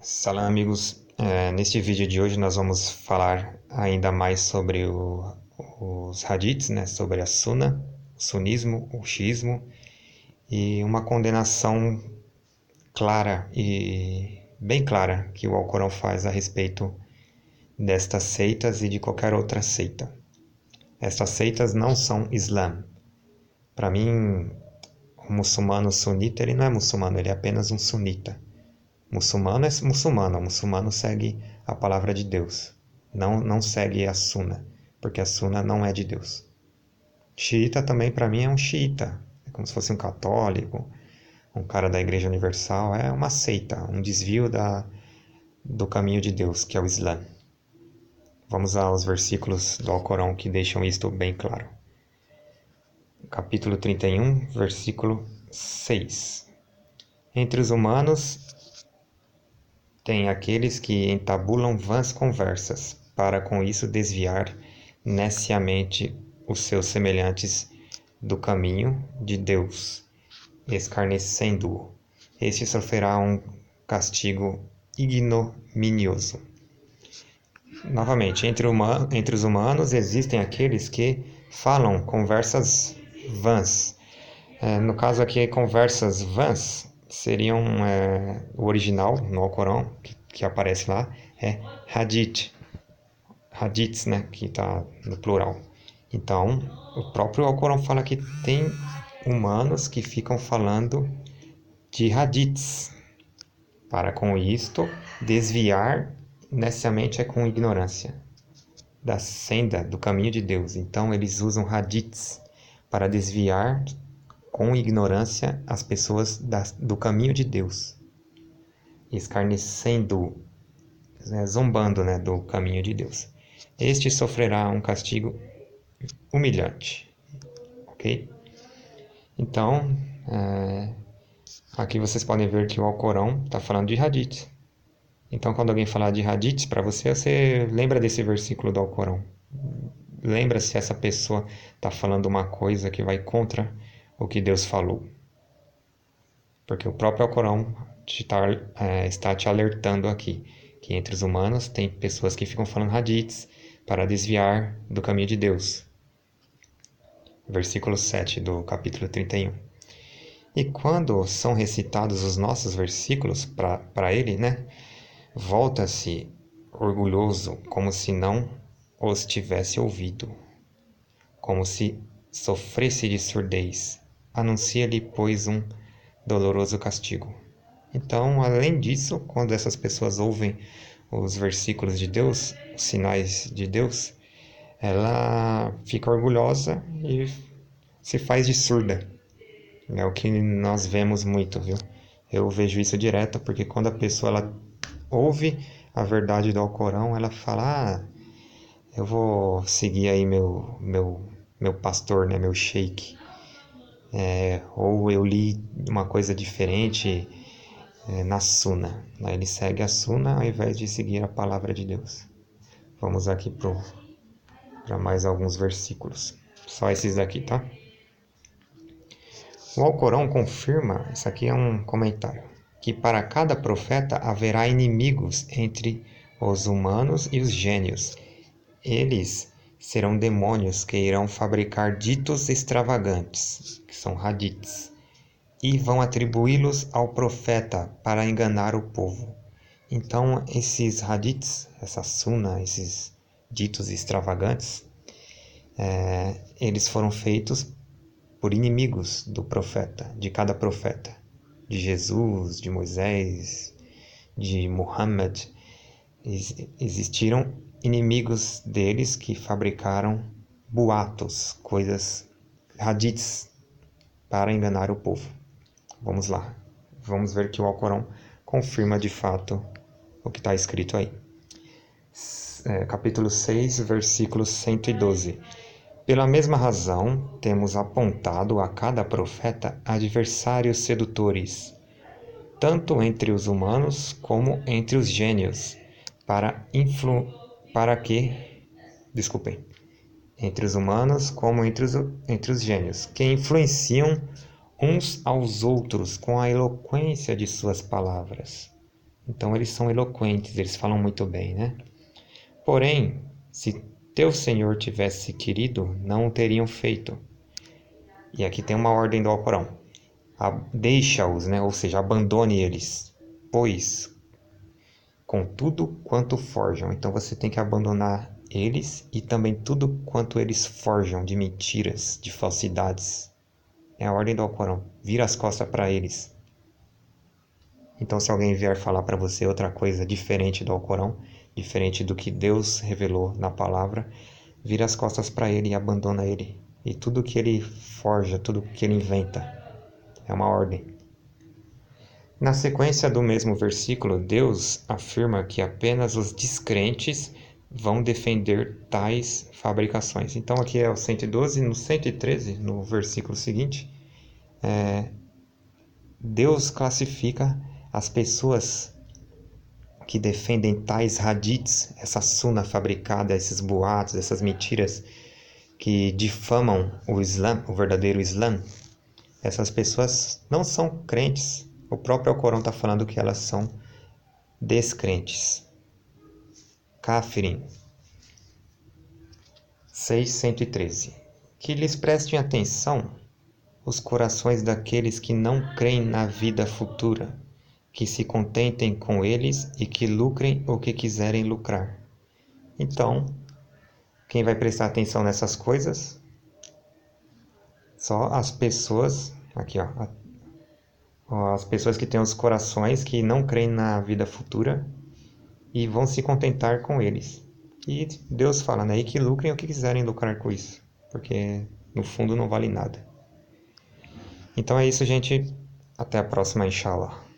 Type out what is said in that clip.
Salve, amigos. Neste vídeo de hoje nós vamos falar ainda mais sobre os hadiths, né? Sobre a Sunna, o sunismo, o xiismo e uma condenação clara e bem clara que o Alcorão faz a respeito destas seitas e de qualquer outra seita. Estas seitas não são Islã. Para mim, o muçulmano sunita ele não é muçulmano, ele é apenas um sunita. Muçulmano é muçulmano, o muçulmano segue a palavra de Deus, não segue a Sunna, porque a Sunna não é de Deus. Xiita também para mim é um xiita, é como se fosse um católico, um cara da Igreja Universal, é uma seita, um desvio do caminho de Deus, que é o Islã. Vamos aos versículos do Alcorão que deixam isto bem claro. Capítulo 31, versículo 6. Entre os humanos tem aqueles que entabulam vãs conversas, para com isso desviar neciamente os seus semelhantes do caminho de Deus, escarnecendo-o. Este sofrerá um castigo ignominioso. Novamente, entre os humanos existem aqueles que falam conversas vãs. No caso aqui, conversas vãs seriam o original no Alcorão, que aparece lá, é hadith. Hadiths, né, que está no plural. Então, o próprio Alcorão fala que tem humanos que ficam falando de hadiths. Para com isto, desviar neciamente é com ignorância da senda, do caminho de Deus. Então, eles usam hadiths para desviar com ignorância as pessoas do caminho de Deus, escarnecendo, zombando, do caminho de Deus. Este sofrerá um castigo humilhante, ok? Então, aqui vocês podem ver que o Alcorão está falando de hadith. Então, quando alguém falar de hadith para você, você lembra desse versículo do Alcorão. Lembra se essa pessoa está falando uma coisa que vai contra o que Deus falou. Porque o próprio Alcorão está te alertando aqui, que entre os humanos tem pessoas que ficam falando hadiths para desviar do caminho de Deus. Versículo 7 do capítulo 31. E quando são recitados os nossos versículos para ele, volta-se orgulhoso, como se não os tivesse ouvido, como se sofresse de surdez. Anuncia-lhe, pois, um doloroso castigo. Então, além disso, quando essas pessoas ouvem os versículos de Deus, os sinais de Deus, ela fica orgulhosa e se faz de surda. É o que nós vemos muito, viu? Eu vejo isso direto, porque quando a pessoa ela ouve a verdade do Alcorão, ela fala, eu vou seguir aí meu pastor, meu sheik. Ou eu li uma coisa diferente na Sunna. Ele segue a Sunna ao invés de seguir a palavra de Deus. Vamos aqui para mais alguns versículos. Só esses daqui, tá? O Alcorão confirma, isso aqui é um comentário, que para cada profeta haverá inimigos entre os humanos e os gênios. Eles serão demônios que irão fabricar ditos extravagantes, que são hadiths, e vão atribuí-los ao profeta para enganar o povo. Então, esses hadiths, essa sunna, esses ditos extravagantes, eles foram feitos por inimigos do profeta, de cada profeta, de Jesus, de Moisés, de Muhammad. Existiram inimigos deles que fabricaram boatos, coisas, hadiths, para enganar o povo. Vamos lá, vamos ver que o Alcorão confirma de fato o que está escrito aí. Capítulo 6, versículo 112. Pela mesma razão, temos apontado a cada profeta adversários sedutores, tanto entre os humanos como entre os gênios, entre os humanos como entre os gênios, que influenciam uns aos outros com a eloquência de suas palavras. Então eles são eloquentes, eles falam muito bem, né? Porém, se teu Senhor tivesse querido, não o teriam feito. E aqui tem uma ordem do Alcorão. Deixa-os, né? Ou seja, abandone eles, pois com tudo quanto forjam. Então você tem que abandonar eles e também tudo quanto eles forjam de mentiras, de falsidades. É a ordem do Alcorão. Vira as costas para eles. Então, se alguém vier falar para você outra coisa diferente do Alcorão, diferente do que Deus revelou na palavra, vira as costas para ele e abandona ele. E tudo que ele forja, tudo que ele inventa, é uma ordem. Na sequência do mesmo versículo, Deus afirma que apenas os descrentes vão defender tais fabricações. Então, aqui é o 112, no 113, no versículo seguinte, Deus classifica as pessoas que defendem tais hadiths, essa suna fabricada, esses boatos, essas mentiras que difamam o Islã, o verdadeiro Islã. Essas pessoas não são crentes. O próprio Alcorão está falando que elas são descrentes. Kafirin 613. Que lhes prestem atenção os corações daqueles que não creem na vida futura, que se contentem com eles e que lucrem o que quiserem lucrar. Então, quem vai prestar atenção nessas coisas? Só as pessoas, aqui ó, as pessoas que têm os corações que não creem na vida futura e vão se contentar com eles. E Deus fala, né? E que lucrem o que quiserem lucrar com isso, porque no fundo não vale nada. Então é isso, gente. Até a próxima, inshallah.